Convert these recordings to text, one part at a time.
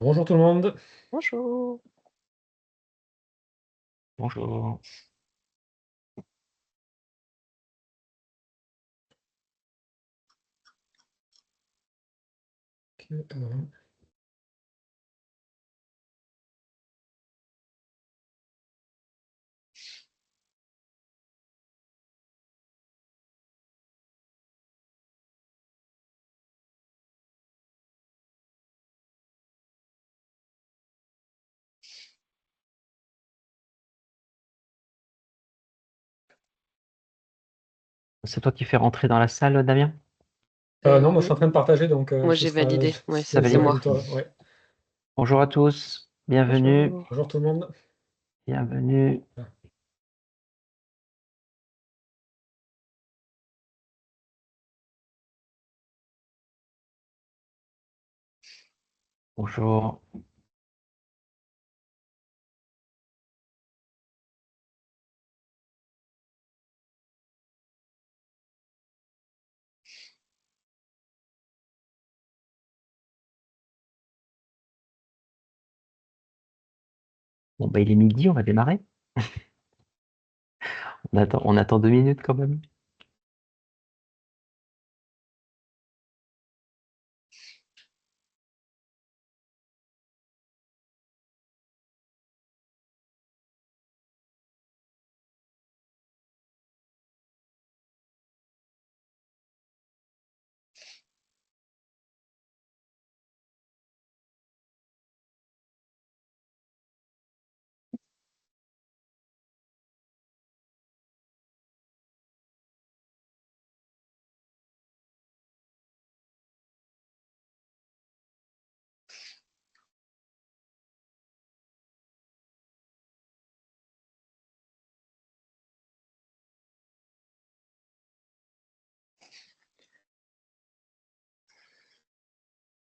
Bonjour tout le monde. Bonjour. Bonjour. Ok, alors, C'est toi qui fais rentrer dans la salle, Damien? non, moi je Oui, suis en train de partager, donc moi ce j'ai sera, validé. Ouais, T'as c'est c'est validé? moi. toi. Ouais. Bonjour à tous, bienvenue, Bonjour. Bonjour tout le monde. bienvenue. Bonjour. Bon, bah, il est midi, on va démarrer. On attend 2 minutes quand même.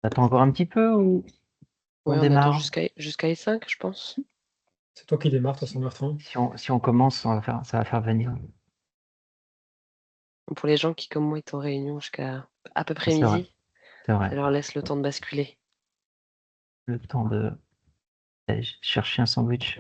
T'attends encore un petit peu ou on Ouais, on attend démarre? jusqu'à les 5, je pense. C'est toi qui démarre, de toute façon, Bertrand. Si on commence, ça va faire venir. Pour les gens qui, comme moi, étaient en réunion jusqu'à à peu près C'est vrai, midi, c'est vrai. ça leur laisse le temps de basculer. Le temps d'aller chercher un sandwich.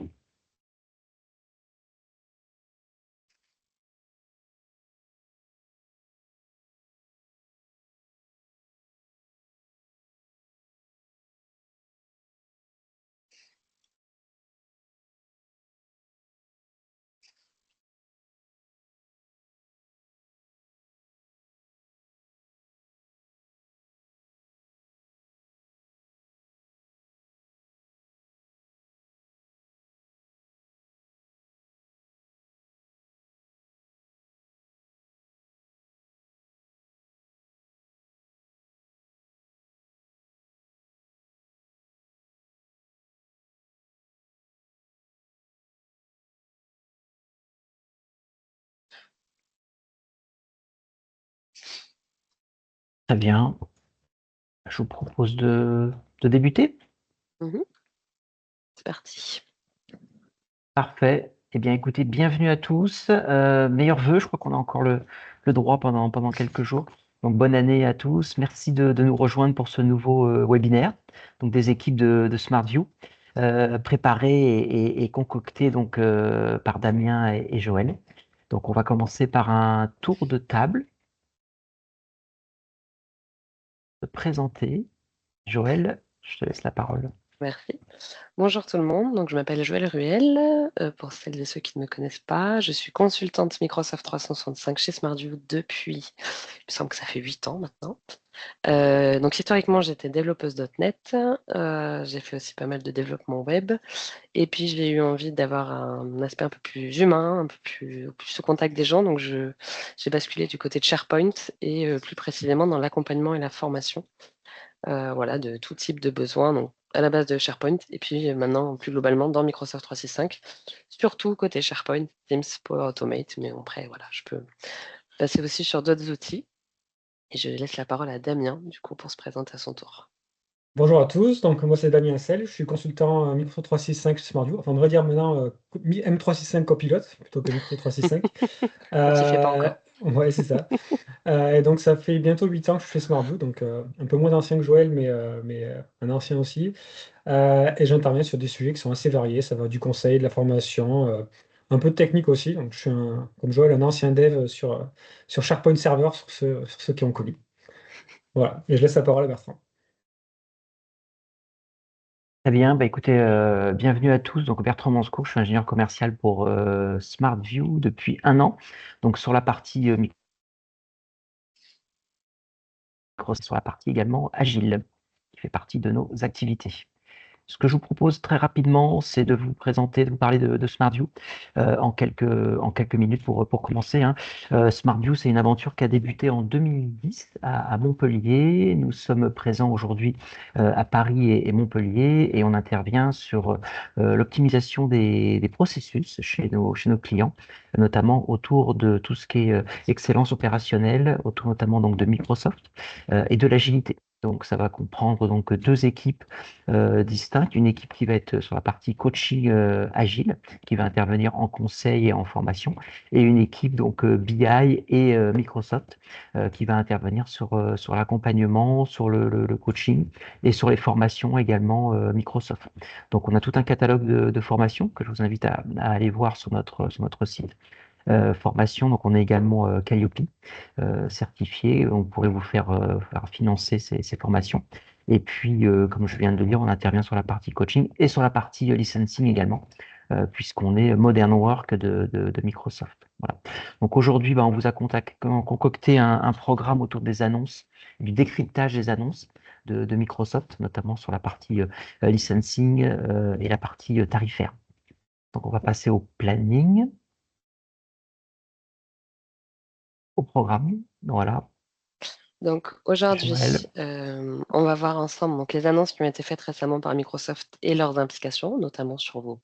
Très bien. Je vous propose de débuter. Mhm. C'est parti. Parfait. Eh bien, écoutez, bienvenue à tous. Meilleurs vœux, je crois qu'on a encore le droit pendant quelques jours. Donc, bonne année à tous. Merci de nous rejoindre pour ce nouveau webinaire, donc des équipes de SmartView, préparées et concoctées donc, par Damien et Joël. Donc, on va commencer par un tour de table. Se présenter. Joël, je te laisse la parole. Merci. Bonjour tout le monde. Donc, je m'appelle Joëlle Ruel. Pour celles et ceux qui ne me connaissent pas, je suis consultante Microsoft 365 chez SmartView depuis, il me semble que ça fait 8 ans maintenant. Donc historiquement, j'étais développeuse .NET. J'ai fait aussi pas mal de développement web. Et puis j'ai eu envie d'avoir un aspect un peu plus humain, un peu plus au contact des gens. Donc j'ai basculé du côté de SharePoint et plus précisément dans l'accompagnement et la formation, voilà, de tout type de besoins. Donc à la base de SharePoint et puis maintenant plus globalement dans Microsoft 365, surtout côté SharePoint, Teams, Power Automate. Mais après, voilà, je peux passer aussi sur d'autres outils. Et je laisse la parole à Damien, du coup, pour se présenter à son tour. Bonjour à tous, donc moi c'est Damien Sel, je suis consultant Microsoft 365 chez SmartView. Enfin, on devrait dire maintenant M365 copilote plutôt que Microsoft 365. On s'y fait pas Euh, encore. Ouais, c'est ça. Et donc ça fait bientôt 8 ans que je fais SmartView, donc un peu moins ancien que Joël, mais un ancien aussi. Et j'interviens sur des sujets qui sont assez variés. Ça va du conseil, de la formation, un peu de technique aussi. Donc je suis comme Joël, un ancien dev sur SharePoint Server, sur ceux qui ont connu. Voilà, et je laisse la parole à Bertrand. Très bien, bah écoutez, bienvenue à tous. Donc Bertrand Manscourt, je suis ingénieur commercial pour SmartView depuis 1 an. Donc sur la partie sur la partie également agile, qui fait partie de nos activités. Ce que je vous propose très rapidement, c'est de vous présenter, de vous parler de SmartView en quelques minutes pour commencer, hein. SmartView, c'est une aventure qui a débuté en 2010 à Montpellier. Nous sommes présents aujourd'hui à Paris et Montpellier et on intervient sur l'optimisation des processus chez nos clients, notamment autour de tout ce qui est excellence opérationnelle, autour notamment donc de Microsoft et de l'agilité. Donc, ça va comprendre donc 2 équipes distinctes. Une équipe qui va être sur la partie coaching agile, qui va intervenir en conseil et en formation, et une équipe donc BI et Microsoft qui va intervenir sur l'accompagnement, sur le coaching et sur les formations également Microsoft. Donc, on a tout un catalogue de formations que je vous invite à aller voir sur notre site. Formation, donc on est également Calliope certifié, on pourrait vous faire financer ces formations. Et puis, comme je viens de le dire, on intervient sur la partie coaching et sur la partie licensing également, puisqu'on est Modern Work de Microsoft. Voilà. Donc aujourd'hui, on vous a concocté un programme autour des annonces, du décryptage des annonces de Microsoft, notamment sur la partie licensing et la partie tarifaire. Donc on va passer au planning, au programme. Voilà, Donc aujourd'hui, Joël. on va voir ensemble donc, les annonces qui ont été faites récemment par Microsoft et leurs implications, notamment sur vos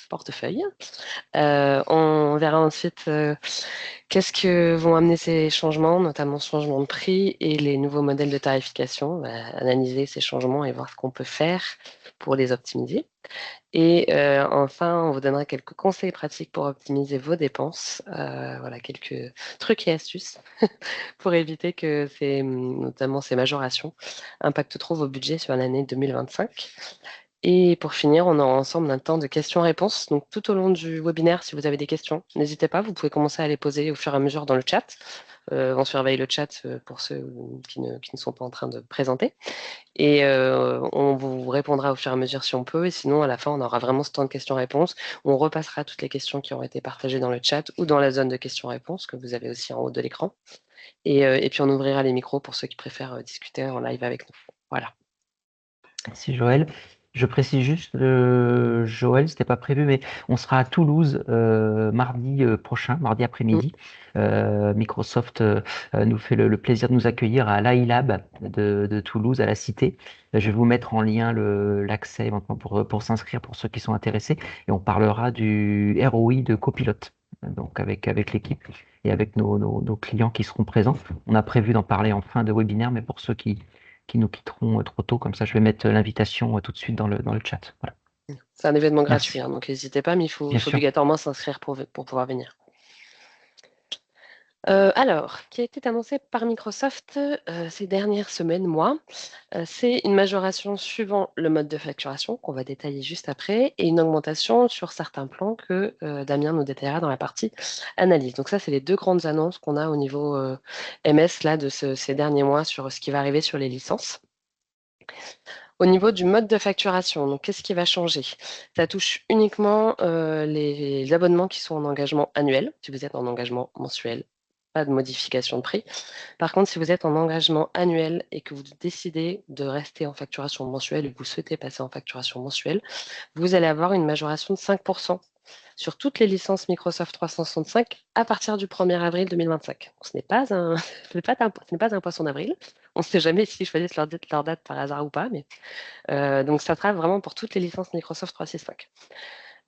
portefeuilles. On verra ensuite qu'est-ce que vont amener ces changements, notamment changement de prix et les nouveaux modèles de tarification. On va analyser ces changements et voir ce qu'on peut faire pour les optimiser. Et enfin, on vous donnera quelques conseils pratiques pour optimiser vos dépenses. Voilà, quelques trucs et astuces pour éviter que notamment ces majorations impactent trop vos budgets sur l'année 2025. Et pour finir, on aura ensemble un temps de questions-réponses. Donc tout au long du webinaire, si vous avez des questions, n'hésitez pas, vous pouvez commencer à les poser au fur et à mesure dans le chat. On surveille le chat pour ceux qui ne sont pas en train de présenter. Et on vous répondra au fur et à mesure si on peut. Et sinon, à la fin, on aura vraiment ce temps de questions-réponses. On repassera toutes les questions qui ont été partagées dans le chat ou dans la zone de questions-réponses que vous avez aussi en haut de l'écran. Et puis, on ouvrira les micros pour ceux qui préfèrent discuter en live avec nous. Voilà. Merci Joël. Je précise juste, Joël, c'était pas prévu, mais on sera à Toulouse mardi prochain, mardi Mm. après-midi. Microsoft nous fait le plaisir de nous accueillir à l'AILab de Toulouse, à la Cité. Je vais vous mettre en lien l'accès éventuellement pour s'inscrire pour ceux qui sont intéressés. Et on parlera du ROI de Copilote, donc avec l'équipe et avec nos clients qui seront présents. On a prévu d'en parler en fin de webinaire, mais pour ceux qui nous quitteront trop tôt. Comme ça, je vais mettre l'invitation tout de suite dans le chat. Voilà. C'est un événement gratuit, Merci, hein, donc n'hésitez pas, mais il bien faut sûr. obligatoirement s'inscrire pour pouvoir venir. Alors, qui a été annoncé par Microsoft ces dernières semaines, mois, c'est une majoration suivant le mode de facturation qu'on va détailler juste après et une augmentation sur certains plans que Damien nous détaillera dans la partie analyse. Donc ça, c'est les 2 grandes annonces qu'on a au niveau MS là, de ces derniers mois sur ce qui va arriver sur les licences. Au niveau du mode de facturation, donc qu'est-ce qui va changer? Ça touche uniquement les abonnements qui sont en engagement annuel. Si vous êtes en engagement mensuel, pas de modification de prix. Par contre, si vous êtes en engagement annuel et que vous décidez de rester en facturation mensuelle et que vous souhaitez passer en facturation mensuelle, vous allez avoir une majoration de 5% sur toutes les licences Microsoft 365 à partir du 1er avril 2025. Ce n'est pas un poisson d'avril. On ne sait jamais s'ils choisissent leur date par hasard ou pas, mais donc ça sera vraiment pour toutes les licences Microsoft 365.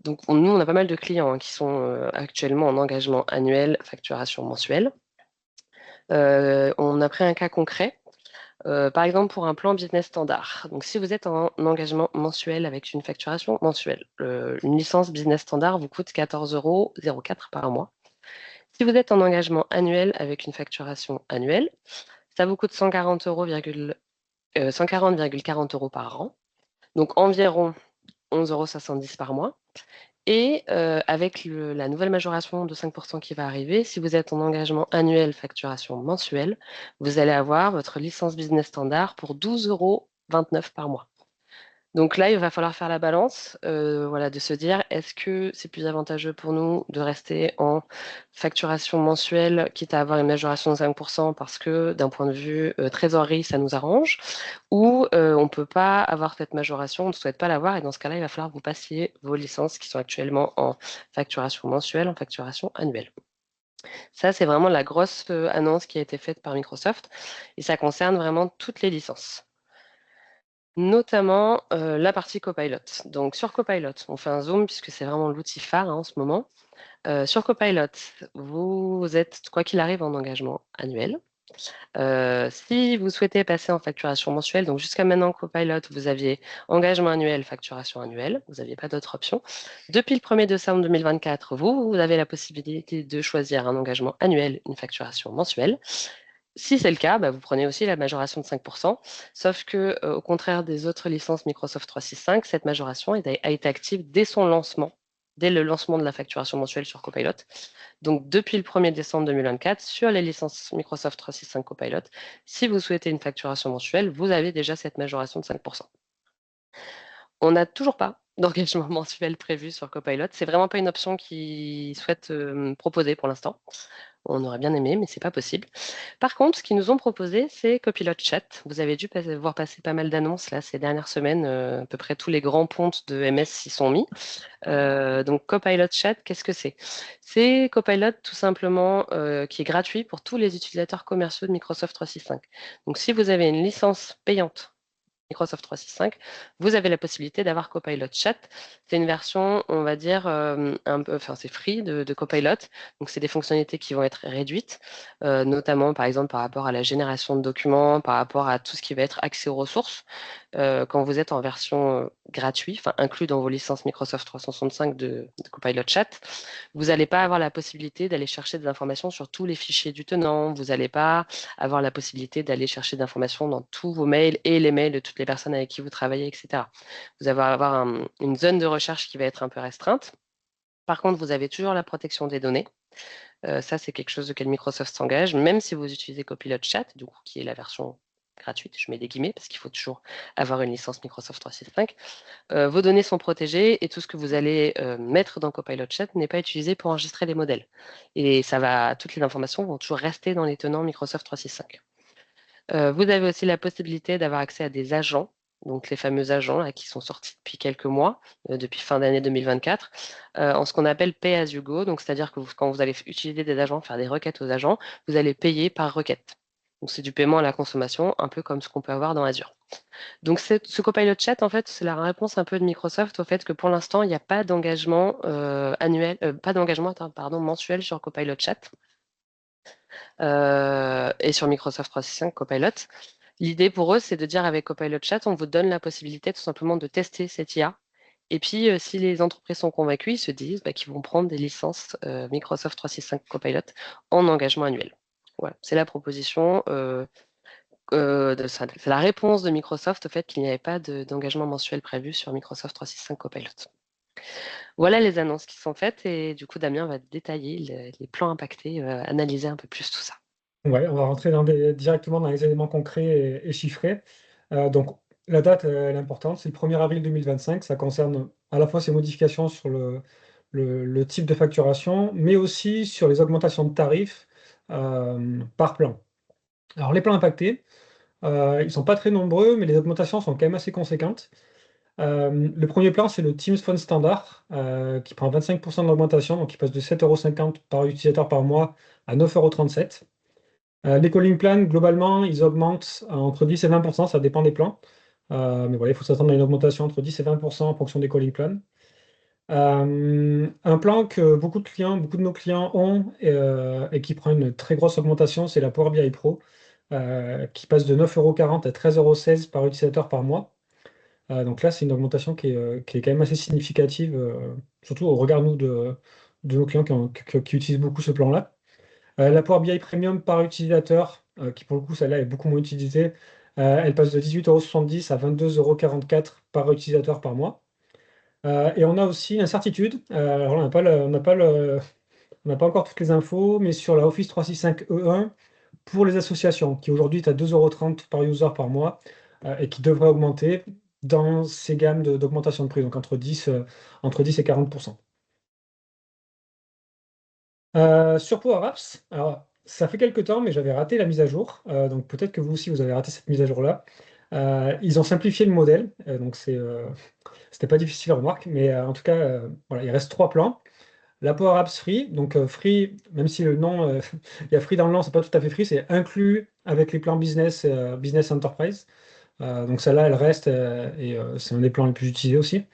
Donc nous, on a pas mal de clients qui sont actuellement en engagement annuel, facturation mensuelle. On a pris un cas concret. Par exemple, pour un plan business standard. Donc, si vous êtes en engagement mensuel avec une facturation mensuelle, une licence business standard vous coûte 14,04 € par mois. Si vous êtes en engagement annuel avec une facturation annuelle, ça vous coûte 140,40 euros par an, donc environ 11,70 € par mois. Et avec la nouvelle majoration de 5% qui va arriver, si vous êtes en engagement annuel, facturation mensuelle, vous allez avoir votre licence business standard pour 12,29 € par mois. Donc là, il va falloir faire la balance, voilà, de se dire, est-ce que c'est plus avantageux pour nous de rester en facturation mensuelle, quitte à avoir une majoration de 5% parce que d'un point de vue trésorerie, ça nous arrange, ou on ne peut pas avoir cette majoration, on ne souhaite pas l'avoir, et dans ce cas-là, il va falloir que vous passiez vos licences qui sont actuellement en facturation mensuelle, en facturation annuelle. Ça, c'est vraiment la grosse annonce qui a été faite par Microsoft, et ça concerne vraiment toutes les licences. Notamment la partie Copilot. Donc sur Copilot, on fait un zoom puisque c'est vraiment l'outil phare en ce moment. Sur Copilot, vous êtes, quoi qu'il arrive, en engagement annuel. Si vous souhaitez passer en facturation mensuelle, donc jusqu'à maintenant, Copilot, vous aviez engagement annuel, facturation annuelle, vous n'aviez pas d'autre option. Depuis le 1er décembre 2024, vous avez la possibilité de choisir un engagement annuel, une facturation mensuelle. Si c'est le cas, vous prenez aussi la majoration de 5%, sauf que, au contraire des autres licences Microsoft 365, cette majoration a été active dès son lancement, dès le lancement de la facturation mensuelle sur Copilot. Donc, depuis le 1er décembre 2024, sur les licences Microsoft 365 Copilot, si vous souhaitez une facturation mensuelle, vous avez déjà cette majoration de 5%. On n'a toujours pas d'engagement mensuel prévu sur Copilot. C'est vraiment pas une option qu'ils souhaitent proposer pour l'instant. On aurait bien aimé, mais c'est pas possible. Par contre, ce qu'ils nous ont proposé, c'est Copilot Chat. Vous avez dû voir passer pas mal d'annonces là ces dernières semaines. À peu près tous les grands pontes de MS s'y sont mis. Donc Copilot Chat, qu'est-ce que c'est? C'est Copilot tout simplement qui est gratuit pour tous les utilisateurs commerciaux de Microsoft 365. Donc si vous avez une licence payante Microsoft 365, vous avez la possibilité d'avoir Copilot Chat. C'est une version, on va dire, c'est free de Copilot. Donc, c'est des fonctionnalités qui vont être réduites, notamment, par exemple, par rapport à la génération de documents, par rapport à tout ce qui va être accès aux ressources. Quand vous êtes en version gratuite, inclus dans vos licences Microsoft 365 de Copilot Chat, vous n'allez pas avoir la possibilité d'aller chercher des informations sur tous les fichiers du tenant. Vous n'allez pas avoir la possibilité d'aller chercher des informations dans tous vos mails et les mails de toutes les personnes avec qui vous travaillez, etc. Vous allez avoir une zone de recherche qui va être un peu restreinte. Par contre, vous avez toujours la protection des données. Ça, c'est quelque chose auquel Microsoft s'engage, même si vous utilisez Copilot Chat, du coup, qui est la version gratuite, je mets des guillemets, parce qu'il faut toujours avoir une licence Microsoft 365. Vos données sont protégées et tout ce que vous allez mettre dans Copilot Chat n'est pas utilisé pour enregistrer les modèles. Et toutes les informations vont toujours rester dans les tenants Microsoft 365. Vous avez aussi la possibilité d'avoir accès à des agents, donc les fameux agents là, qui sont sortis depuis quelques mois, depuis fin d'année 2024, en ce qu'on appelle Pay as you go. Donc, c'est-à-dire que quand vous allez utiliser des agents, faire des requêtes aux agents, vous allez payer par requête. Donc, c'est du paiement à la consommation, un peu comme ce qu'on peut avoir dans Azure. Donc, ce Copilot Chat, en fait, c'est la réponse un peu de Microsoft au fait que pour l'instant, il n'y a pas d'engagement mensuel sur Copilot Chat et sur Microsoft 365 Copilot. L'idée pour eux, c'est de dire avec Copilot Chat, on vous donne la possibilité tout simplement de tester cette IA. Et puis, si les entreprises sont convaincues, ils se disent qu'ils vont prendre des licences Microsoft 365 Copilot en engagement annuel. Voilà, c'est la proposition. C'est la réponse de Microsoft au fait qu'il n'y avait pas d'engagement mensuel prévu sur Microsoft 365 Copilot. Voilà les annonces qui sont faites et du coup, Damien va détailler les plans impactés, analyser un peu plus tout ça. Ouais, on va rentrer directement dans les éléments concrets et chiffrés. Donc, la date, elle est importante, c'est le 1er avril 2025. Ça concerne à la fois ces modifications sur le type de facturation, mais aussi sur les augmentations de tarifs par plan. Alors, les plans impactés, ils ne sont pas très nombreux, mais les augmentations sont quand même assez conséquentes. Le premier plan, c'est le Teams Phone Standard, qui prend 25% d'augmentation, donc il passe de 7,50 € par utilisateur par mois à 9,37 €. Les calling plans, globalement, ils augmentent entre 10 et 20%, ça dépend des plans. Mais voilà, il faut s'attendre à une augmentation entre 10 et 20% en fonction des calling plans. Un plan que beaucoup de nos clients ont et qui prend une très grosse augmentation, c'est la Power BI Pro, qui passe de 9,40 € à 13,16 € par utilisateur par mois. Donc là, c'est une augmentation qui est quand même assez significative, surtout au regard nous, de nos clients qui utilisent beaucoup ce plan-là. La Power BI Premium par utilisateur, qui pour le coup, celle-là est beaucoup moins utilisée, elle passe de 18,70 € à 22,44 € par utilisateur par mois. Et on a aussi l'incertitude. Alors là, on n'a pas encore toutes les infos, mais sur la Office 365 E1 pour les associations, qui aujourd'hui est à 2,30 € par user par mois et qui devrait augmenter dans ces gammes d'augmentation de prix, donc entre 10 et 40%. Sur Power Apps, alors ça fait quelques temps, mais j'avais raté la mise à jour. Donc peut-être que vous aussi, vous avez raté cette mise à jour-là. Ils ont simplifié le modèle, donc c'était pas difficile, remarque, mais en tout cas, voilà, il reste trois plans. La Power Apps Free, donc free, même si le nom, il y a free dans le nom, c'est pas tout à fait free, c'est inclus avec les plans business, business enterprise. Donc celle-là, elle reste et c'est un des plans les plus utilisés aussi.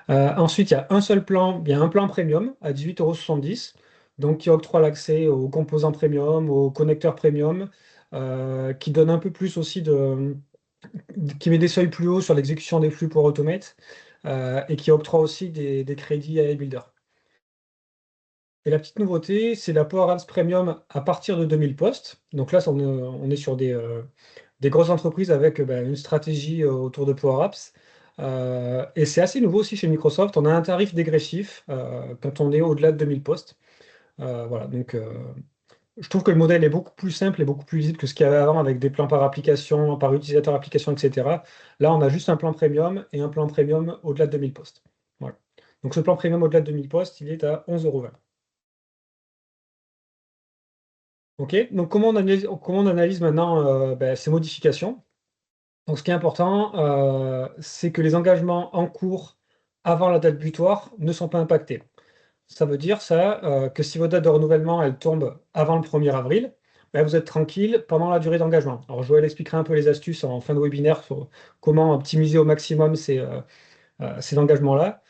Ensuite, il y a un seul plan, il y a un plan premium à 18,70 €, donc qui octroie l'accès aux composants premium, aux connecteurs premium, qui donne un peu plus aussi qui met des seuils plus hauts sur l'exécution des flux pour Automate, et qui octroie aussi des crédits à Builder. Et la petite nouveauté, c'est la Power Apps Premium à partir de 2000 postes. Donc là, on est sur des grosses entreprises avec une stratégie autour de Power Apps. Et c'est assez nouveau aussi chez Microsoft. On a un tarif dégressif quand on est au-delà de 2000 postes. Voilà, donc je trouve que le modèle est beaucoup plus simple et beaucoup plus lisible que ce qu'il y avait avant avec des plans par application, par utilisateur application, etc. Là, on a juste un plan premium et un plan premium au-delà de 2000 postes. Voilà. Donc ce plan premium au-delà de 2000 postes, il est à 11,20 €. OK, donc comment on analyse maintenant ces modifications? Donc, ce qui est important, c'est que les engagements en cours avant la date butoir ne sont pas impactés. Ça veut dire ça, que si votre date de renouvellement, elle tombe avant le 1er avril, vous êtes tranquille pendant la durée d'engagement. Alors, Joël expliquera un peu les astuces en fin de webinaire sur comment optimiser au maximum ces engagements-là.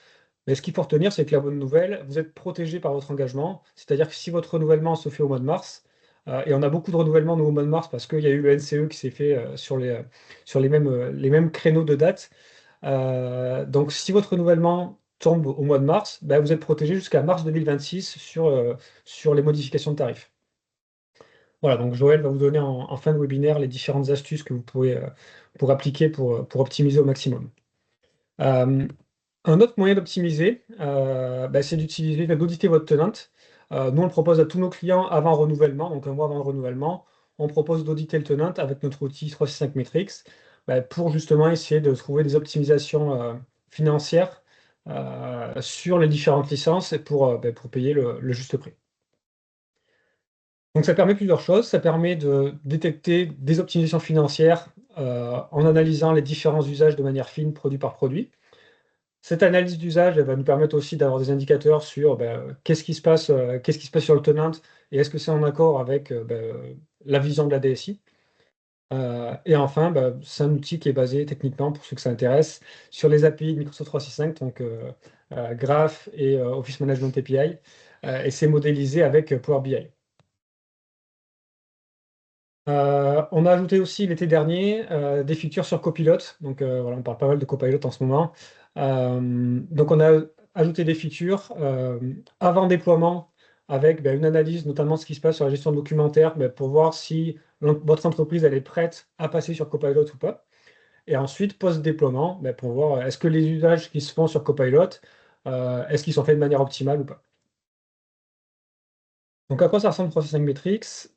Mais ce qu'il faut retenir, c'est que la bonne nouvelle, vous êtes protégé par votre engagement. C'est-à-dire que si votre renouvellement se fait au mois de mars, et on a beaucoup de renouvellements nous, au mois de mars parce qu'il y a eu le NCE qui s'est fait sur les mêmes créneaux de date. Donc si votre renouvellement tombe au mois de mars, vous êtes protégé jusqu'à mars 2026 sur les modifications de tarifs. Voilà, donc Joël va vous donner en fin de webinaire les différentes astuces que vous pouvez pour appliquer pour optimiser au maximum. Un autre moyen d'optimiser, c'est d'auditer votre tenante. Nous, on le propose à tous nos clients avant renouvellement, donc un mois avant le renouvellement. On propose d'auditer le tenant avec notre outil 365 Metrics, pour justement essayer de trouver des optimisations financières sur les différentes licences et pour payer le juste prix. Donc ça permet plusieurs choses. Ça permet de détecter des optimisations financières en analysant les différents usages de manière fine, produit par produit. Cette analyse d'usage, elle va nous permettre aussi d'avoir des indicateurs sur qu'est-ce qui se passe sur le tenant et est-ce que c'est en accord avec la vision de la DSI. Et enfin, c'est un outil qui est basé techniquement, pour ceux que ça intéresse, sur les API de Microsoft 365, donc Graph et Office Management API, et c'est modélisé avec Power BI. On a ajouté aussi l'été dernier des features sur Copilot. Donc voilà, on parle pas mal de Copilot en ce moment. Donc on a ajouté des features avant déploiement avec une analyse, notamment ce qui se passe sur la gestion de documentaire, pour voir si votre entreprise elle est prête à passer sur Copilot ou pas. Et ensuite, post-déploiement, pour voir est-ce que les usages qui se font sur Copilot, est-ce qu'ils sont faits de manière optimale ou pas. Donc à quoi ça ressemble Processing Metrics?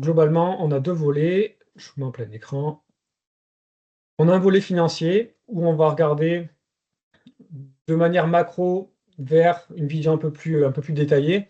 Globalement, on a deux volets. Je vous mets en plein écran. On a un volet financier où on va regarder de manière macro vers une vision un peu plus détaillée,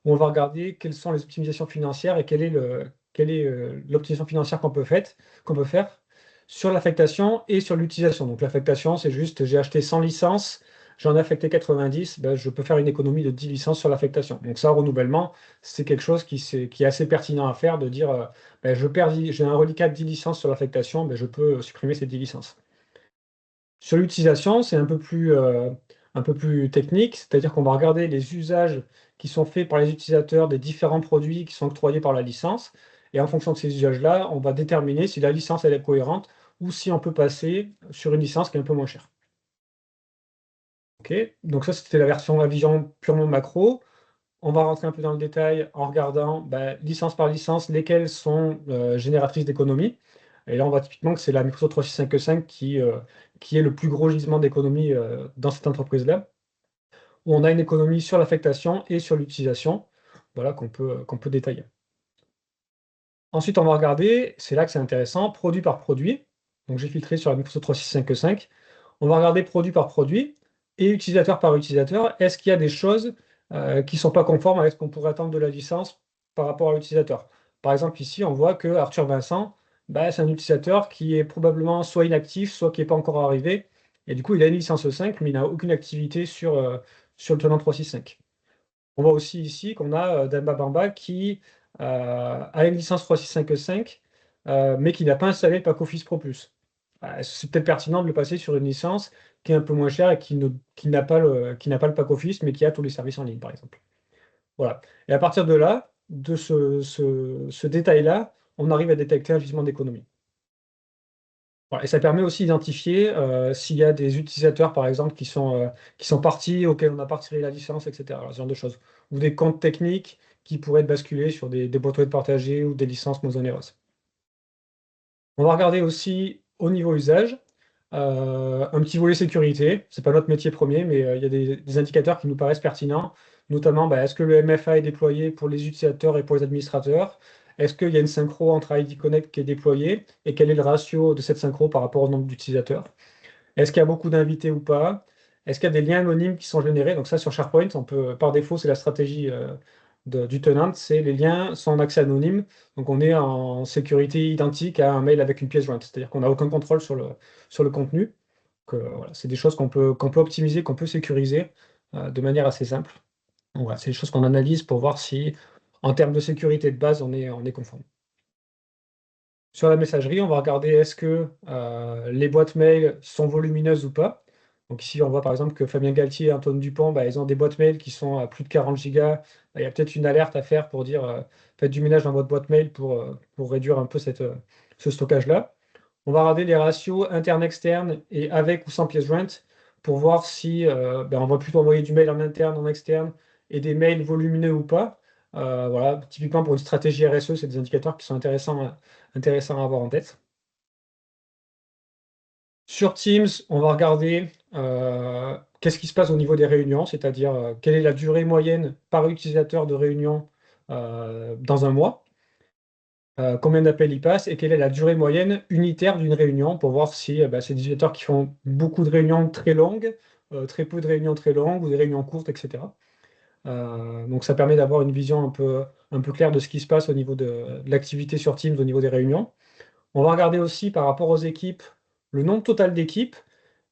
où on va regarder quelles sont les optimisations financières et quelle est l'optimisation financière qu'on peut faire sur l'affectation et sur l'utilisation. Donc l'affectation, c'est juste j'ai acheté 100 licences, j'en ai affecté 90, je peux faire une économie de 10 licences sur l'affectation. Donc ça, renouvellement, c'est quelque chose qui est assez pertinent à faire, de dire j'ai un reliquat de 10 licences sur l'affectation, je peux supprimer ces 10 licences. Sur l'utilisation, c'est un peu plus technique, c'est-à-dire qu'on va regarder les usages qui sont faits par les utilisateurs des différents produits qui sont octroyés par la licence. Et en fonction de ces usages-là, on va déterminer si la licence elle est cohérente ou si on peut passer sur une licence qui est un peu moins chère. Ok, donc ça c'était la vision purement macro. On va rentrer un peu dans le détail en regardant licence par licence, lesquelles sont génératrices d'économie. Et là, on voit typiquement que c'est la Microsoft 365 qui est le plus gros gisement d'économie dans cette entreprise-là, où on a une économie sur l'affectation et sur l'utilisation, voilà, qu'on peut détailler. Ensuite, on va regarder, c'est là que c'est intéressant, produit par produit. Donc j'ai filtré sur la Microsoft 365. On va regarder produit par produit et utilisateur par utilisateur. Est-ce qu'il y a des choses qui ne sont pas conformes à ce qu'on pourrait attendre de la licence par rapport à l'utilisateur? Par exemple, ici, on voit que Arthur Vincent, c'est un utilisateur qui est probablement soit inactif, soit qui n'est pas encore arrivé. Et du coup, il a une licence 5, mais il n'a aucune activité sur le tenant 365. On voit aussi ici qu'on a Demba Bamba qui a une licence 365, mais qui n'a pas installé le pack Office Pro Plus. C'est peut-être pertinent de le passer sur une licence qui est un peu moins chère et qui n'a pas le pack Office, mais qui a tous les services en ligne, par exemple. Voilà. Et à partir de là, de ce détail-là, on arrive à détecter un gisement d'économie. Voilà. Et ça permet aussi d'identifier s'il y a des utilisateurs, par exemple, qui sont partis, auxquels on n'a pas retiré la licence, etc. Alors, ce genre de choses. Ou des comptes techniques qui pourraient être basculés sur des boîtes web partagées ou des licences moins onéreuses. On va regarder aussi au niveau usage, un petit volet sécurité. Ce n'est pas notre métier premier, mais il y a des indicateurs qui nous paraissent pertinents, notamment est-ce que le MFA est déployé pour les utilisateurs et pour les administrateurs? Est-ce qu'il y a une synchro entre ID Connect qui est déployée et quel est le ratio de cette synchro par rapport au nombre d'utilisateurs? Est-ce qu'il y a beaucoup d'invités ou pas? Est-ce qu'il y a des liens anonymes qui sont générés? Donc ça, sur SharePoint, par défaut, c'est la stratégie du tenant, c'est les liens sont en accès anonyme. Donc on est en sécurité identique à un mail avec une pièce jointe. C'est-à-dire qu'on n'a aucun contrôle sur le contenu. Voilà, c'est des choses qu'on peut optimiser, qu'on peut sécuriser de manière assez simple. Donc voilà, c'est des choses qu'on analyse pour voir si, en termes de sécurité de base, on est conforme. Sur la messagerie, on va regarder est-ce que les boîtes mail sont volumineuses ou pas. Donc ici, on voit par exemple que Fabien Galtier et Antoine Dupont, ils ont des boîtes mail qui sont à plus de 40 gigas. Il y a peut-être une alerte à faire pour dire faites du ménage dans votre boîte mail pour réduire un peu ce stockage-là. On va regarder les ratios interne-externe et avec ou sans pièce jointe pour voir si on va plutôt envoyer du mail en interne, en externe et des mails volumineux ou pas. Voilà, typiquement pour une stratégie RSE, c'est des indicateurs qui sont intéressants à avoir en tête. Sur Teams, on va regarder qu'est-ce qui se passe au niveau des réunions, c'est-à-dire quelle est la durée moyenne par utilisateur de réunion dans un mois, combien d'appels y passent et quelle est la durée moyenne unitaire d'une réunion pour voir si c'est des utilisateurs qui font beaucoup de réunions très longues, très peu de réunions très longues ou des réunions courtes, etc. Donc ça permet d'avoir une vision un peu claire de ce qui se passe au niveau de l'activité sur Teams, au niveau des réunions. On va regarder aussi par rapport aux équipes, le nombre total d'équipes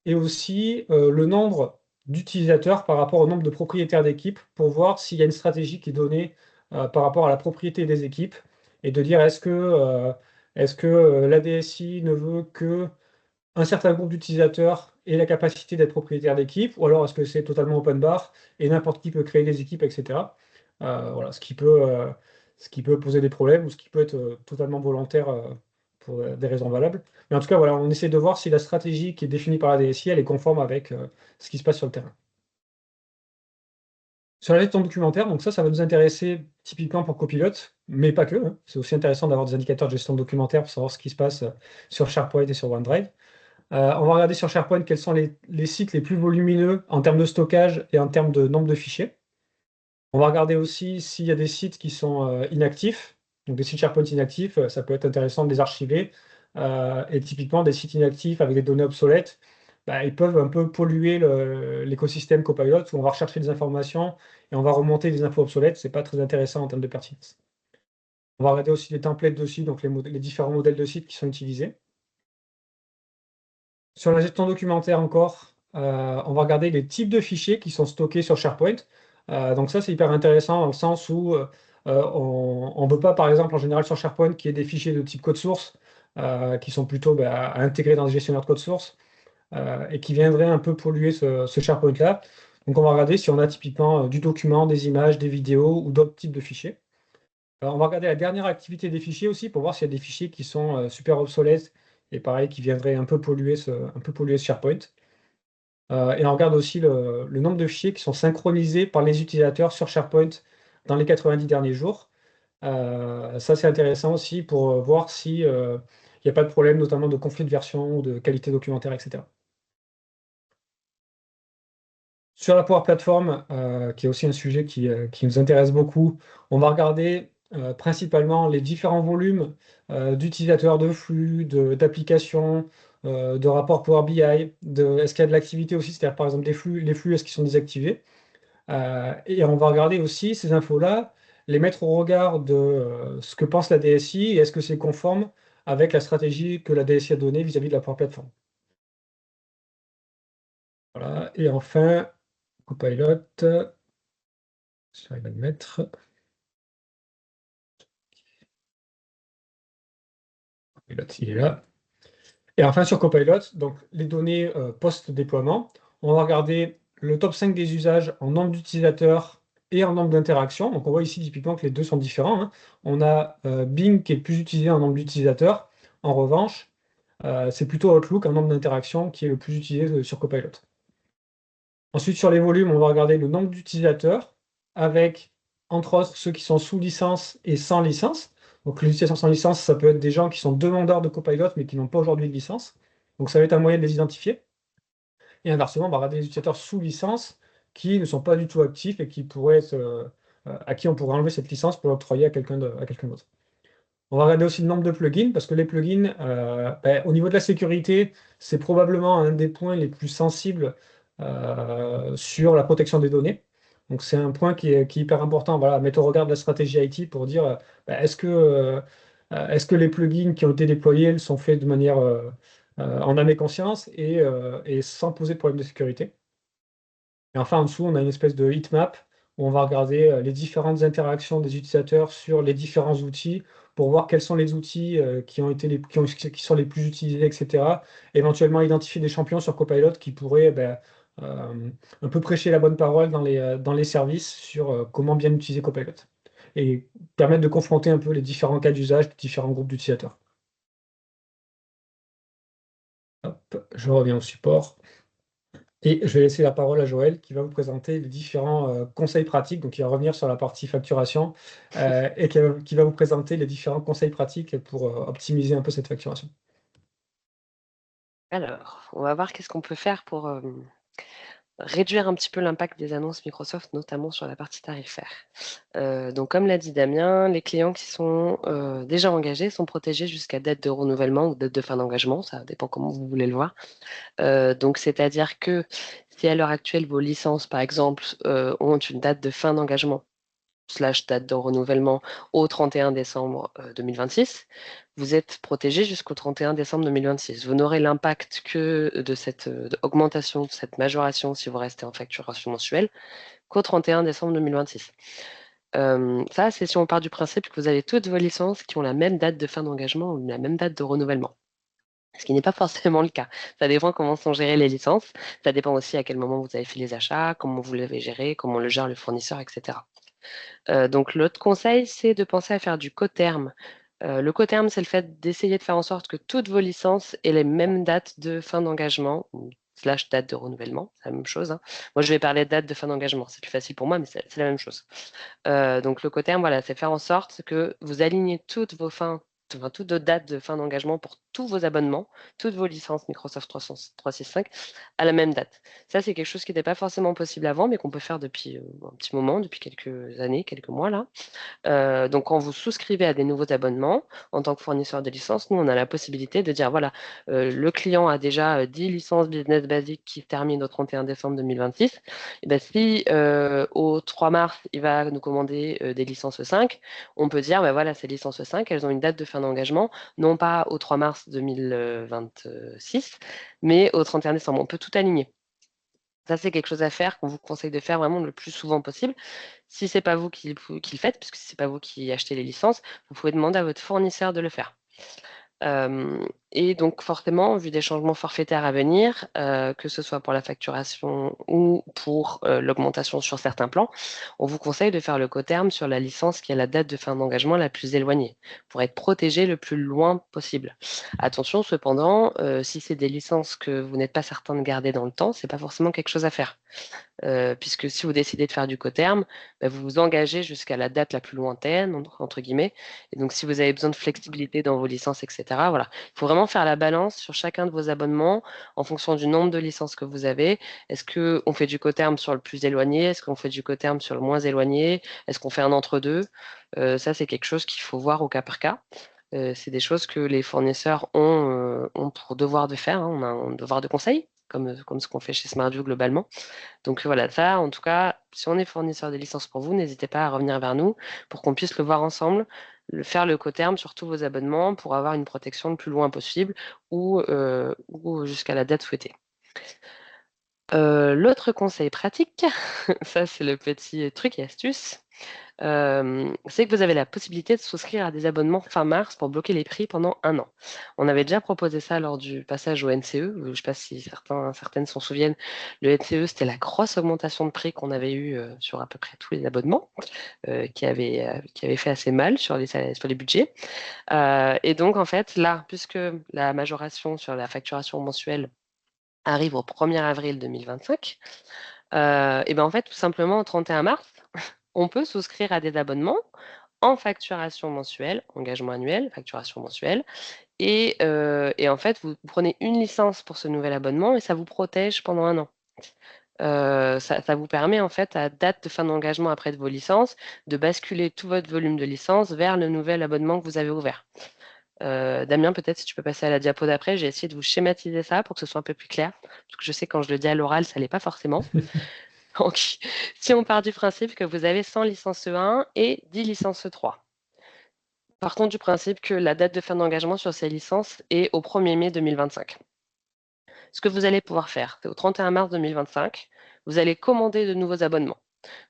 et aussi le nombre d'utilisateurs par rapport au nombre de propriétaires d'équipes pour voir s'il y a une stratégie qui est donnée par rapport à la propriété des équipes et de dire est-ce que la DSI ne veut que un certain groupe d'utilisateurs ait la capacité d'être propriétaire d'équipe ou alors est-ce que c'est totalement open bar et n'importe qui peut créer des équipes, etc. Voilà, ce qui peut poser des problèmes ou ce qui peut être totalement volontaire pour des raisons valables. Mais en tout cas, voilà, on essaie de voir si la stratégie qui est définie par la DSI, elle est conforme avec ce qui se passe sur le terrain. Sur la gestion documentaire, donc ça va nous intéresser typiquement pour Copilot, mais pas que, hein. C'est aussi intéressant d'avoir des indicateurs de gestion documentaire pour savoir ce qui se passe sur SharePoint et sur OneDrive. On va regarder sur SharePoint quels sont les sites les plus volumineux en termes de stockage et en termes de nombre de fichiers. On va regarder aussi s'il y a des sites qui sont inactifs. Donc des sites SharePoint inactifs, ça peut être intéressant de les archiver. Et typiquement, des sites inactifs avec des données obsolètes, ils peuvent un peu polluer l'écosystème Copilot où on va rechercher des informations et on va remonter des infos obsolètes. Ce n'est pas très intéressant en termes de pertinence. On va regarder aussi les templates de sites, donc les différents modèles de sites qui sont utilisés. Sur la gestion documentaire encore, on va regarder les types de fichiers qui sont stockés sur SharePoint. Donc ça, c'est hyper intéressant dans le sens où on ne veut pas, par exemple, en général sur SharePoint, qu'il y ait des fichiers de type code source qui sont plutôt à intégrer dans le gestionnaire de code source et qui viendraient un peu polluer ce SharePoint-là. Donc on va regarder si on a typiquement du document, des images, des vidéos ou d'autres types de fichiers. On va regarder la dernière activité des fichiers aussi pour voir s'il y a des fichiers qui sont super obsolètes et pareil, qui viendraient un peu polluer ce SharePoint. Et on regarde aussi le nombre de fichiers qui sont synchronisés par les utilisateurs sur SharePoint dans les 90 derniers jours. Ça, c'est intéressant aussi pour voir si il n'y a pas de problème, notamment de conflit de version ou de qualité documentaire, etc. Sur la Power Platform, qui est aussi un sujet qui nous intéresse beaucoup, on va regarder principalement les différents volumes d'utilisateurs, de flux, d'applications, de rapports Power BI, est-ce qu'il y a de l'activité aussi, c'est-à-dire par exemple les flux, est-ce qu'ils sont désactivés? Et on va regarder aussi ces infos-là, les mettre au regard de ce que pense la DSI et est-ce que c'est conforme avec la stratégie que la DSI a donnée vis-à-vis de la Power Platform. Voilà. Et enfin, Copilot, j'arrive à le mettre. Copilot, il est là. Et enfin, sur Copilot, donc les données post-déploiement, on va regarder le top 5 des usages en nombre d'utilisateurs et en nombre d'interactions. Donc on voit ici typiquement que les deux sont différents, hein. On a Bing qui est le plus utilisé en nombre d'utilisateurs. En revanche, c'est plutôt Outlook en nombre d'interactions qui est le plus utilisé sur Copilot. Ensuite, sur les volumes, on va regarder le nombre d'utilisateurs avec, entre autres, ceux qui sont sous licence et sans licence. Donc, les utilisateurs sans licence, ça peut être des gens qui sont demandeurs de Copilot, mais qui n'ont pas aujourd'hui de licence. Donc, ça va être un moyen de les identifier. Et inversement, on va regarder les utilisateurs sous licence qui ne sont pas du tout actifs et qui pourraient être, à qui on pourrait enlever cette licence pour l'octroyer à quelqu'un d'autre. On va regarder aussi le nombre de plugins, parce que les plugins, au niveau de la sécurité, c'est probablement un des points les plus sensibles sur la protection des données. Donc c'est un point qui est hyper important, voilà, à mettre au regard de la stratégie IT pour dire est-ce que les plugins qui ont été déployés sont faits de manière en âme et conscience et sans poser de problème de sécurité. Et enfin, en dessous, on a une espèce de heatmap où on va regarder les différentes interactions des utilisateurs sur les différents outils pour voir quels sont les outils qui sont les plus utilisés, etc. Éventuellement identifier des champions sur Copilot qui pourraient un peu prêcher la bonne parole dans les services sur comment bien utiliser Copilot et permettre de confronter un peu les différents cas d'usage des différents groupes d'utilisateurs. Hop, je reviens au support. Et je vais laisser la parole à Joël qui va vous présenter les différents conseils pratiques. Donc, il va revenir sur la partie facturation et qui va vous présenter les différents conseils pratiques pour optimiser un peu cette facturation. Alors, on va voir qu'est-ce qu'on peut faire pour réduire un petit peu l'impact des annonces Microsoft, notamment sur la partie tarifaire. Donc, comme l'a dit Damien, les clients qui sont déjà engagés sont protégés jusqu'à date de renouvellement ou date de fin d'engagement, ça dépend comment vous voulez le voir. Donc, c'est-à-dire que si à l'heure actuelle, vos licences, par exemple, ont une date de fin d'engagement / date de renouvellement au 31 décembre 2026, vous êtes protégé jusqu'au 31 décembre 2026. Vous n'aurez l'impact que de cette augmentation, de cette majoration, si vous restez en facturation mensuelle, qu'au 31 décembre 2026. Ça, c'est si on part du principe que vous avez toutes vos licences qui ont la même date de fin d'engagement ou la même date de renouvellement. Ce qui n'est pas forcément le cas. Ça dépend comment sont gérées les licences. Ça dépend aussi à quel moment vous avez fait les achats, comment vous l'avez géré, comment le gère le fournisseur, etc. Donc l'autre conseil, c'est de penser à faire du coterme. Le coterme, c'est le fait d'essayer de faire en sorte que toutes vos licences aient les mêmes dates de fin d'engagement / date de renouvellement, c'est la même chose, hein. Moi, je vais parler de date de fin d'engagement, c'est plus facile pour moi, mais c'est la même chose. Donc le coterme, voilà, c'est faire en sorte que vous alignez toutes vos dates de fin d'engagement pour tous vos abonnements, toutes vos licences Microsoft 365 à la même date. Ça, c'est quelque chose qui n'était pas forcément possible avant, mais qu'on peut faire depuis un petit moment, depuis quelques années, quelques mois là. Donc quand vous souscrivez à des nouveaux abonnements, en tant que fournisseur de licences, nous, on a la possibilité de dire, voilà, le client a déjà 10 licences Business Basic qui se terminent au 31 décembre 2026. Et ben, si au 3 mars, il va nous commander des licences 5, on peut dire, ben voilà, ces licences 5, elles ont une date de fin d'engagement, non pas au 3 mars 2026, mais au 31 décembre. On peut tout aligner. Ça, c'est quelque chose à faire qu'on vous conseille de faire vraiment le plus souvent possible. Si ce n'est pas vous qui le faites, puisque ce n'est pas vous qui achetez les licences, vous pouvez demander à votre fournisseur de le faire. Et donc forcément, vu des changements forfaitaires à venir, que ce soit pour la facturation ou pour l'augmentation sur certains plans, on vous conseille de faire le coterme sur la licence qui a la date de fin d'engagement la plus éloignée, pour être protégé le plus loin possible. Attention cependant, si c'est des licences que vous n'êtes pas certain de garder dans le temps, ce n'est pas forcément quelque chose à faire. puisque si vous décidez de faire du coterme, vous vous engagez jusqu'à la date la plus lointaine, entre guillemets. Et donc, si vous avez besoin de flexibilité dans vos licences, etc., voilà. Il faut vraiment faire la balance sur chacun de vos abonnements en fonction du nombre de licences que vous avez. Est-ce qu'on fait du coterme sur le plus éloigné? Est-ce qu'on fait du coterme sur le moins éloigné? Est-ce qu'on fait un entre-deux? Ça, c'est quelque chose qu'il faut voir au cas par cas. C'est des choses que les fournisseurs ont pour devoir de faire, hein. On a un devoir de conseil, comme ce qu'on fait chez SmartView globalement. Donc voilà, ça, en tout cas, si on est fournisseur de licences pour vous, n'hésitez pas à revenir vers nous pour qu'on puisse le voir ensemble, faire le coterme sur tous vos abonnements pour avoir une protection le plus loin possible ou jusqu'à la date souhaitée. L'autre conseil pratique, ça c'est le petit truc et astuce, c'est que vous avez la possibilité de souscrire à des abonnements fin mars pour bloquer les prix pendant 1 an. On avait déjà proposé ça lors du passage au NCE. Je ne sais pas si certaines s'en souviennent. Le NCE, c'était la grosse augmentation de prix qu'on avait eue sur à peu près tous les abonnements, qui avait fait assez mal sur les budgets. Et donc, en fait, là, puisque la majoration sur la facturation mensuelle arrive au 1er avril 2025, et ben en fait, tout simplement, au 31 mars, on peut souscrire à des abonnements en facturation mensuelle, engagement annuel, facturation mensuelle. Et en fait, vous prenez une licence pour ce nouvel abonnement et ça vous protège pendant 1 an. Ça vous permet, en fait, à date de fin d'engagement après de vos licences, de basculer tout votre volume de licence vers le nouvel abonnement que vous avez ouvert. Damien, peut-être si tu peux passer à la diapo d'après, j'ai essayé de vous schématiser ça pour que ce soit un peu plus clair, parce que je sais quand je le dis à l'oral, ça l'est pas forcément. Donc, si on part du principe que vous avez 100 licences 1 et 10 licences 3. Partons du principe que la date de fin d'engagement sur ces licences est au 1er mai 2025. Ce que vous allez pouvoir faire, c'est au 31 mars 2025, vous allez commander de nouveaux abonnements.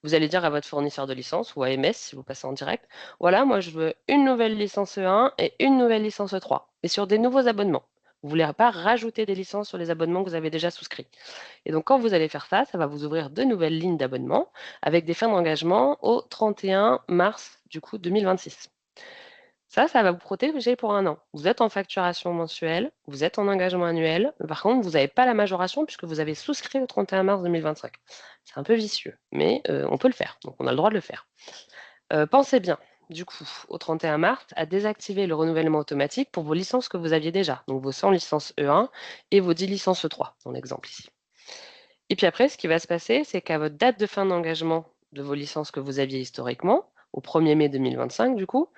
Vous allez dire à votre fournisseur de licence ou à MS si vous passez en direct, voilà, moi je veux une nouvelle licence 1 et une nouvelle licence 3, mais sur des nouveaux abonnements. Vous ne voulez pas rajouter des licences sur les abonnements que vous avez déjà souscrits. Et donc quand vous allez faire ça, ça va vous ouvrir de nouvelles lignes d'abonnement avec des fins d'engagement au 31 mars du coup 2026. Ça va vous protéger pour 1 an. Vous êtes en facturation mensuelle, vous êtes en engagement annuel. Par contre, vous n'avez pas la majoration puisque vous avez souscrit au 31 mars 2025. C'est un peu vicieux, mais on peut le faire. Donc, on a le droit de le faire. Pensez bien, du coup, au 31 mars, à désactiver le renouvellement automatique pour vos licences que vous aviez déjà. Donc, vos 100 licences E1 et vos 10 licences E3, dans l'exemple ici. Et puis après, ce qui va se passer, c'est qu'à votre date de fin d'engagement de vos licences que vous aviez historiquement, au 1er mai 2025, du coup,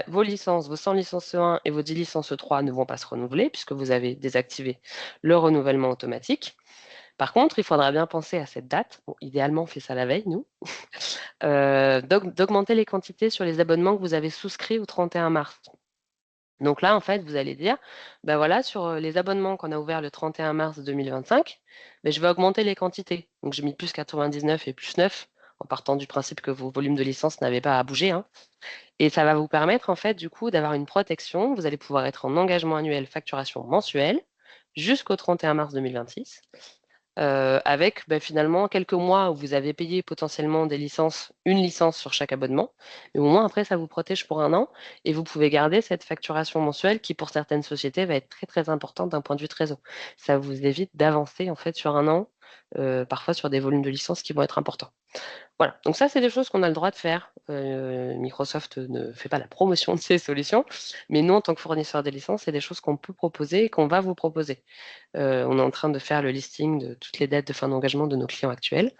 vos licences, vos 100 licences 1 et vos 10 licences 3 ne vont pas se renouveler puisque vous avez désactivé le renouvellement automatique. Par contre, il faudra bien penser à cette date. Bon, idéalement, on fait ça la veille, nous. D'augmenter les quantités sur les abonnements que vous avez souscrits au 31 mars. Donc là, en fait, vous allez dire, voilà, sur les abonnements qu'on a ouverts le 31 mars 2025, je vais augmenter les quantités. Donc j'ai mis plus 99 et plus 9, en partant du principe que vos volumes de licence n'avaient pas à bouger, hein. Et ça va vous permettre, en fait, du coup, d'avoir une protection. Vous allez pouvoir être en engagement annuel, facturation mensuelle, jusqu'au 31 mars 2026. Avec finalement quelques mois où vous avez payé potentiellement une licence sur chaque abonnement. Mais au moins, après, ça vous protège pour 1 an et vous pouvez garder cette facturation mensuelle qui, pour certaines sociétés, va être très, très importante d'un point de vue trésor. Ça vous évite d'avancer en fait sur 1 an, parfois sur des volumes de licences qui vont être importants. Voilà, donc ça, c'est des choses qu'on a le droit de faire. Microsoft ne fait pas la promotion de ces solutions, mais nous, en tant que fournisseur des licences, c'est des choses qu'on peut proposer et qu'on va vous proposer. On est en train de faire le listing de toutes les dates de fin d'engagement de nos clients actuels.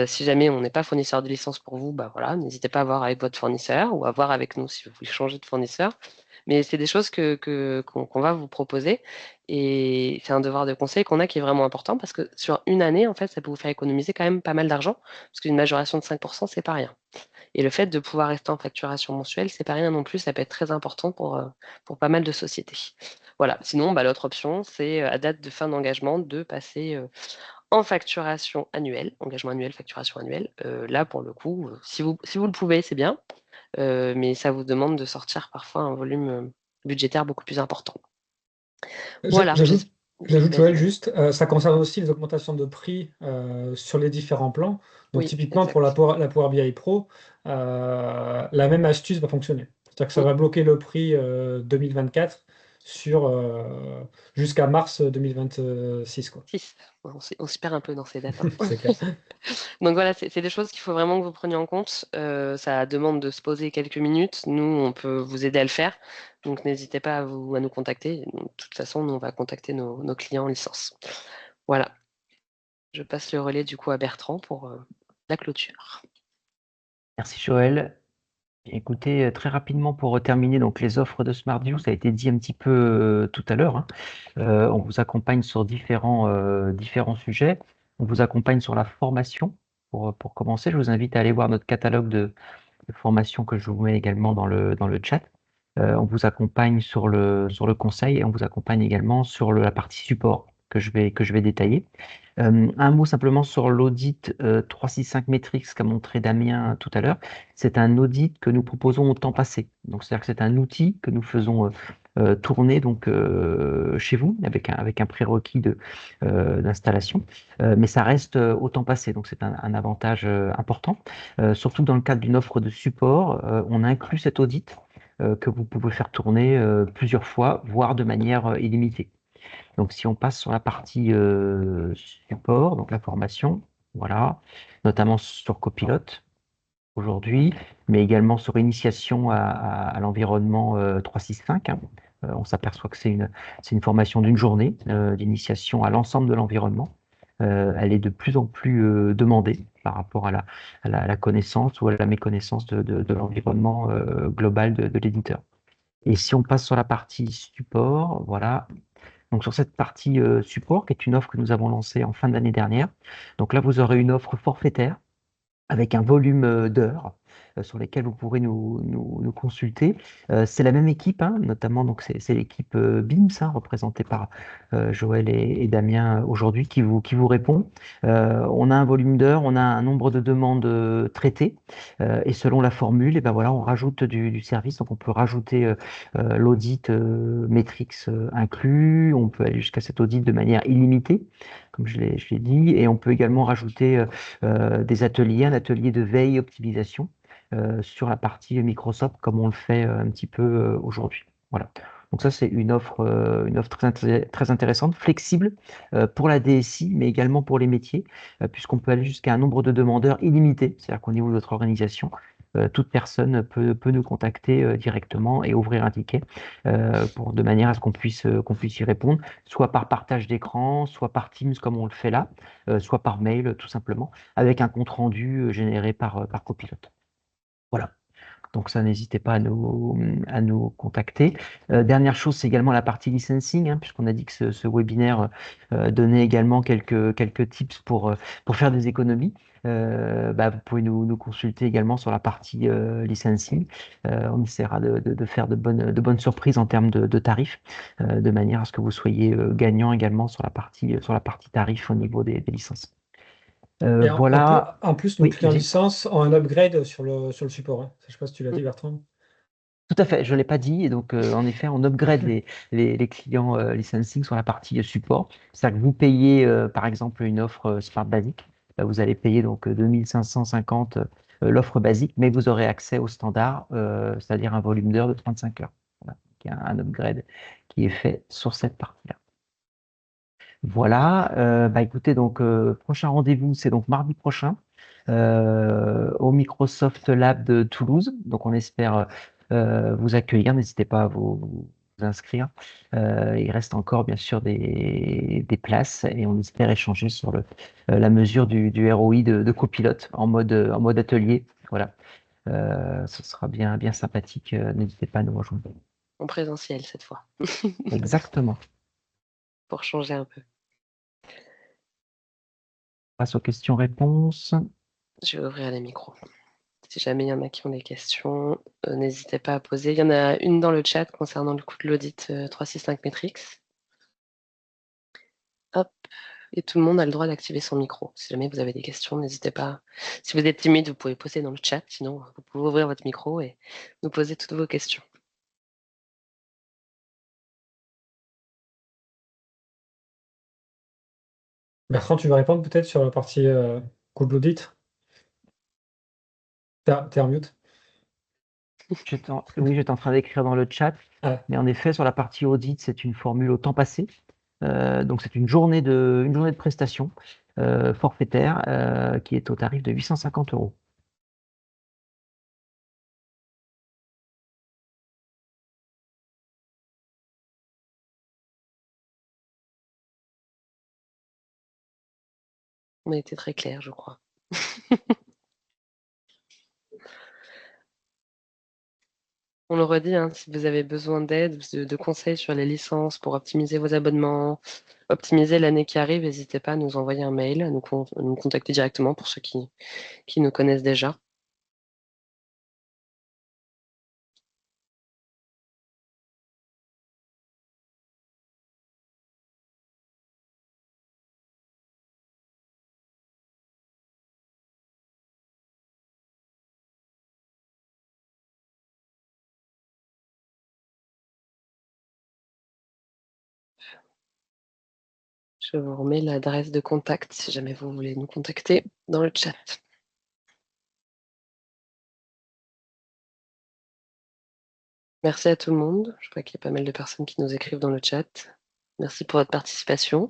Si jamais on n'est pas fournisseur de licence pour vous, voilà, n'hésitez pas à voir avec votre fournisseur ou à voir avec nous si vous voulez changer de fournisseur. Mais c'est des choses qu'on va vous proposer et c'est un devoir de conseil qu'on a qui est vraiment important parce que sur une année, en fait, ça peut vous faire économiser quand même pas mal d'argent parce qu'une majoration de 5%, c'est pas rien. Et le fait de pouvoir rester en facturation mensuelle, c'est pas rien non plus, ça peut être très important pour pas mal de sociétés. Voilà, sinon, l'autre option, c'est à date de fin d'engagement de passer en facturation annuelle, engagement annuel, facturation annuelle. Là, pour le coup, si vous le pouvez, c'est bien, mais ça vous demande de sortir parfois un volume budgétaire beaucoup plus important. Voilà. J'ajoute, Oui, Joël, vas-y. juste, ça concerne aussi les augmentations de prix sur les différents plans. Donc, Oui, typiquement, pour exact. la Power BI Pro, la même astuce va fonctionner. C'est-à-dire que ça Mm. va bloquer le prix 2024 jusqu'à mars 2026, quoi. 6. On s'y perd un peu dans ces dates, hein. C'est clair. Donc voilà, c'est des choses qu'il faut vraiment que vous preniez en compte. Ça demande de se poser quelques minutes. Nous, on peut vous aider à le faire. Donc n'hésitez pas à nous contacter. De toute façon, nous, on va contacter nos clients en licence. Voilà. Je passe le relais du coup à Bertrand pour la clôture. Merci Joël. Écoutez, très rapidement pour terminer, donc les offres de SmartView, ça a été dit un petit peu tout à l'heure, hein. On vous accompagne sur différents sujets. On vous accompagne sur la formation. Pour commencer, je vous invite à aller voir notre catalogue de formation que je vous mets également dans le chat. On vous accompagne sur le conseil et on vous accompagne également sur la partie support que je vais détailler. Un mot simplement sur l'audit 365 Metrics qu'a montré Damien tout à l'heure. C'est un audit que nous proposons au temps passé. Donc, c'est-à-dire que c'est un outil que nous faisons tourner donc, chez vous avec un prérequis d'installation. Mais ça reste au temps passé. Donc, c'est un avantage important. Surtout dans le cadre d'une offre de support, on inclut cet audit que vous pouvez faire tourner plusieurs fois, voire de manière illimitée. Donc, si on passe sur la partie support, donc la formation, voilà, notamment sur Copilote aujourd'hui, mais également sur initiation à l'environnement 365, hein. On s'aperçoit que c'est une formation d'une journée d'initiation à l'ensemble de l'environnement. Elle est de plus en plus demandée par rapport à la connaissance ou à la méconnaissance de l'environnement global de l'éditeur. Et si on passe sur la partie support, voilà, donc sur cette partie support, qui est une offre que nous avons lancée en fin d'année dernière. Donc là, vous aurez une offre forfaitaire avec un volume d'heures sur lesquelles vous pourrez nous consulter. C'est la même équipe, hein, notamment donc c'est l'équipe BIMS, hein, représentée par Joël et Damien aujourd'hui, qui vous répond. On a un volume d'heures, on a un nombre de demandes traitées, et selon la formule, et ben voilà, on rajoute du service. Donc on peut rajouter l'audit Metrics inclus, on peut aller jusqu'à cet audit de manière illimitée, comme je l'ai dit, et on peut également rajouter des ateliers, un atelier de veille optimisation sur la partie Microsoft, comme on le fait un petit peu aujourd'hui. Voilà. Donc ça, c'est une offre très intéressante, flexible pour la DSI, mais également pour les métiers, puisqu'on peut aller jusqu'à un nombre de demandeurs illimité. C'est-à-dire qu'au niveau de votre organisation, toute personne peut nous contacter directement et ouvrir un ticket de manière à ce qu'on puisse y répondre, soit par partage d'écran, soit par Teams comme on le fait là, soit par mail tout simplement, avec un compte rendu généré par Copilote. Voilà. Donc ça, n'hésitez pas à nous contacter. Dernière chose, c'est également la partie licensing, hein, puisqu'on a dit que ce webinaire donnait également quelques tips pour faire des économies. Vous pouvez nous consulter également sur la partie licensing. On essaiera de faire de bonnes surprises en termes de tarifs, de manière à ce que vous soyez gagnant également sur la partie tarif au niveau des licences. Et Voilà. en plus, nos Oui, clients licence ont un upgrade sur le support, hein. Je sais pas si tu l'as dit, Bertrand. tout à fait, je ne l'ai pas dit. Et donc, en effet, on upgrade les clients licensing sur la partie support. C'est-à-dire que vous payez, par exemple, une offre Smart Basic. Vous allez payer donc 2550 l'offre basique, mais vous aurez accès au standard, c'est-à-dire un volume d'heures de 35 heures. Voilà. Donc, il y a un upgrade qui est fait sur cette partie-là. Voilà. Écoutez, donc, prochain rendez-vous, c'est donc mardi prochain au Microsoft Lab de Toulouse. Donc, on espère vous accueillir. N'hésitez pas à vous inscrire. Il reste encore, bien sûr, des places et on espère échanger sur la mesure du ROI de copilote en mode atelier. Voilà. Ce sera bien sympathique. N'hésitez pas à nous rejoindre. En présentiel cette fois, Exactement. pour changer un peu. On passe aux questions-réponses. Je vais ouvrir les micros. Si jamais il y en a qui ont des questions, n'hésitez pas à poser. Il y en a une dans le chat concernant le coût de l'audit 365 Metrics. Hop, et tout le monde a le droit d'activer son micro. Si jamais vous avez des questions, n'hésitez pas. Si vous êtes timide, vous pouvez poster dans le chat. Sinon, vous pouvez ouvrir votre micro et nous poser toutes vos questions. Bertrand, tu vas répondre peut-être sur la partie coût de l'audit? T'es en mute. Oui, j'étais en train d'écrire dans le chat, Ah, mais en effet, sur la partie audit, c'est une formule au temps passé. Donc, c'est une journée de prestation forfaitaire qui est au tarif de 850 euros. On a été très clair, je crois. On le redit, hein, si vous avez besoin d'aide, de conseils sur les licences pour optimiser vos abonnements, optimiser l'année qui arrive, n'hésitez pas à nous envoyer un mail, à nous contacter directement pour ceux qui nous connaissent déjà. Je vous remets l'adresse de contact si jamais vous voulez nous contacter dans le chat. Merci à tout le monde. Je vois qu'il y a pas mal de personnes qui nous écrivent dans le chat. Merci pour votre participation.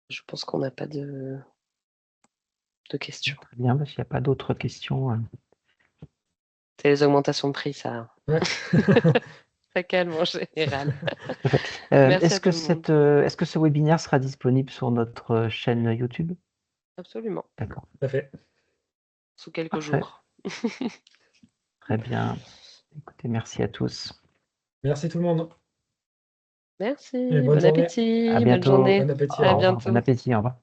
Je pense qu'on n'a pas de questions. Très bien, parce qu'il n'y a pas d'autres questions. C'est les augmentations de prix, ça. ouais. Ça calme en général. Tout à fait. Merci Est-ce à que tout le monde. est-ce que ce webinaire sera disponible sur notre chaîne YouTube? Absolument. D'accord, Tout à fait. Sous quelques parfait. jours. Très bien. Écoutez, merci à tous. Merci tout le monde. Merci. Et bonne Bon journée. appétit. À Bonne bientôt. journée. Bon appétit. Au À Au revoir. revoir. Bon bientôt. appétit. Au revoir.